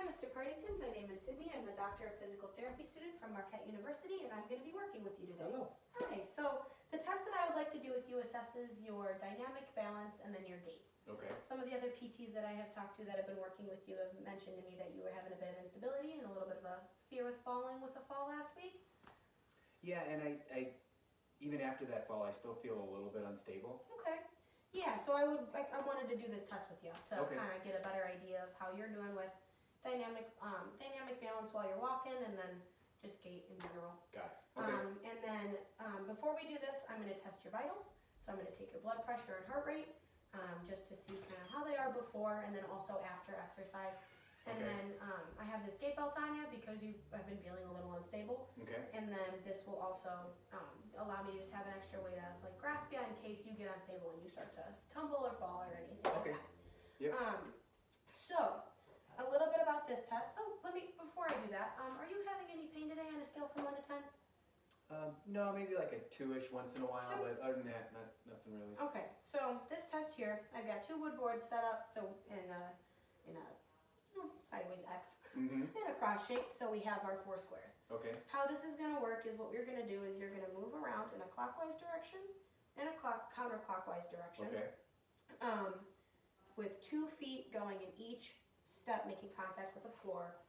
Mr. Partington. My name is Sydney. I'm a Doctor of Physical Therapy student from Marquette University, and I'm going to be working with you today. Hello. Hi. So the test that I would like to do with you assesses your dynamic balance and then your gait. Okay. Some of the other PTs that I have talked to that have been working with you have mentioned to me that you were having a bit of instability and a little bit of a fear with falling with a fall last week. Yeah, and I even after that fall, I still feel a little bit unstable. Okay. Yeah, so I wanted to do this test with you to Okay. kind of get a better idea of how you're doing with dynamic balance while you're walking, and then just gait in general. Got it. Okay. And then before we do this, I'm going to test your vitals. So I'm going to take your blood pressure and heart rate just to see kind of how they are before and then also after exercise. And Okay. then I have this gait belt on you because you have been feeling a little unstable. Okay. And then this will also allow me to just have an extra way to like grasp you in case you get unstable and you start to tumble or fall or anything Okay. like that. Yep. So a little bit about this test. Oh, before I do that, are you having any pain today on a scale from 1 to 10? No, maybe like a 2-ish once in a while, 2? but other than that, nothing really. Okay, so this test here, I've got 2 wood boards set up, so in a sideways X Mm-hmm. and a cross shape, so we have our 4 squares. Okay. How this is going to work is what we're going to do is you're going to move around in a clockwise direction and a counterclockwise direction. Okay. With 2 feet going in each step, making contact with the floor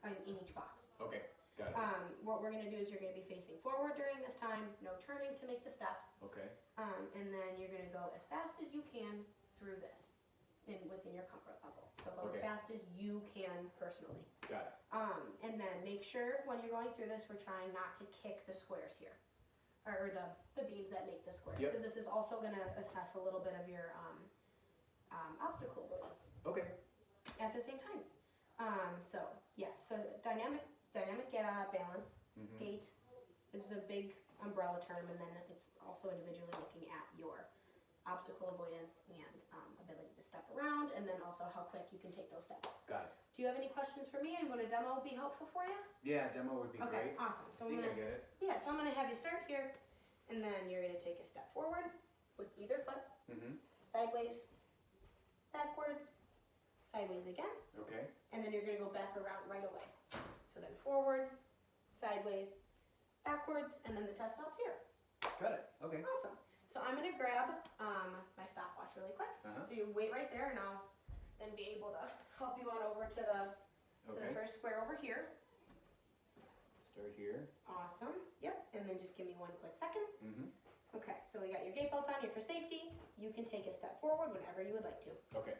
in each box. Okay. Got it. What we're going to do is you're going to be facing forward during this time, no turning to make the steps, Okay. and then you're going to go as fast as you can through this within your comfort level. So go as Okay. fast as you can personally. Got it. And then make sure when you're going through this, we're trying not to kick the squares here, or the beams that make the squares, Yep. because this is also going to assess a little bit of your obstacle avoidance Okay. at the same time. So yes, so dynamic balance, Mm-hmm. gait is the big umbrella term, and then it's also individually looking at your obstacle avoidance and ability to step around, and then also how quick you can take those steps. Got it. Do you have any questions for me, and would a demo be helpful for you? Yeah, demo would be Okay, great. awesome. So I think I get it. so I'm gonna have you start here, and then you're gonna take a step forward with either foot, Mm-hmm. sideways, backwards, sideways again, Okay. and then you're gonna go back around right away. So then forward, sideways, backwards, and then the test stops here. Got it. Okay. Awesome. So I'm gonna grab my stopwatch really quick. Uh-huh. So you wait right there, and I'll then be able to help you on over to the Okay. first square over here. Start here. Awesome. Yep. And then just give me 1 quick second. Mm-hmm. Okay. So we got your gate belt on here for safety. You can take a step forward whenever you would like to. Okay.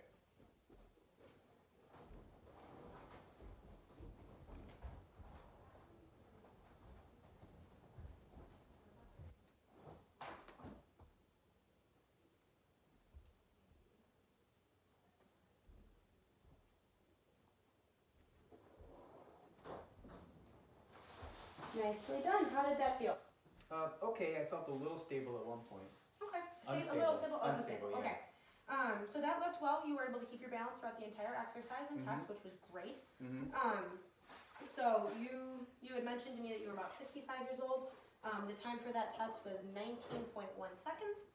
Nicely done. How did that feel? Okay, I felt a little stable at one point. Okay. A Unstable. little stable. Oh, Unstable, yeah. Okay. So that looked well. You were able to keep your balance throughout the entire exercise and test, Mhm. which was great. Mm-hmm. So you had mentioned to me that you were about 65 years old. The time for that test was 19.1 seconds,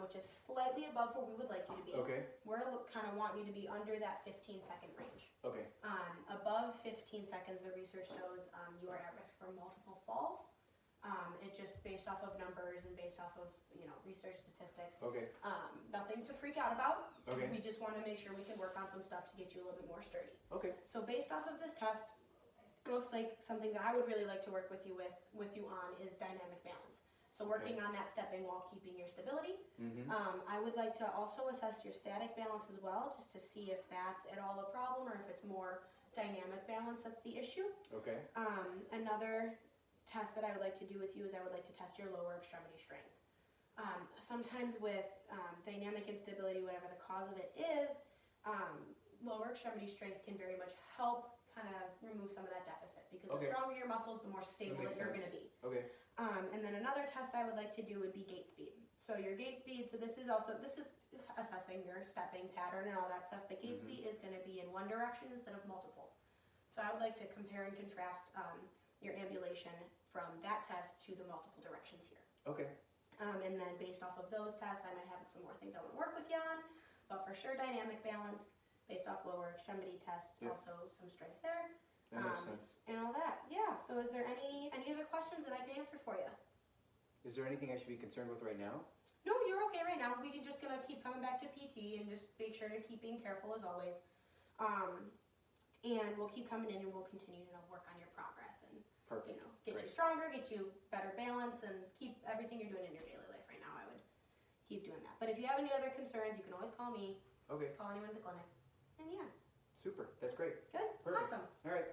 which is slightly above where we would like you to be. Okay. We're kind of wanting you to be under that 15-second range. Okay. Above 15 seconds, the research shows you are at risk for multiple falls. It just based off of numbers and based off of research statistics. Okay. Nothing to freak out about. Okay. We just want to make sure we can work on some stuff to get you a little bit more sturdy. Okay. So based off of this test, it looks like something that I would really like to work with you on is dynamic balance. So working on that stepping while keeping your stability. Mm-hmm. I would like to also assess your static balance as well, just to see if that's at all a problem or if it's more dynamic balance that's the issue. Okay. Another test that I would like to do with you is I would like to test your lower extremity strength. Sometimes with dynamic instability, whatever the cause of it is, lower extremity strength can very much help kind of remove some of that deficit, because the stronger your muscles, the more stable that you're going to be. Okay. And then another test I would like to do would be gait speed. So your gait speed, so this is assessing your stepping pattern and all that stuff, but gait speed is going to be in one direction instead of multiple. So I would like to compare and contrast your ambulation from that test to the multiple directions here. Okay. And then based off of those tests, I might have some more things I want to work with you on, but for sure dynamic balance, based off lower extremity test, Yep. also some strength there. That makes sense. And all that. Yeah. So is there any other questions that I can answer for you? Is there anything I should be concerned with right now? No, you're okay right now. We can just gonna keep coming back to PT and just make sure to keep being careful as always. And we'll keep coming in and we'll continue to work on your progress and Perfect. get Great. you stronger, get you better balance, and keep everything you're doing in your daily life right now. I would keep doing that. But if you have any other concerns, you can always call me, Okay, call anyone at the clinic. And yeah, super. That's great. good, Perfect. awesome. All right.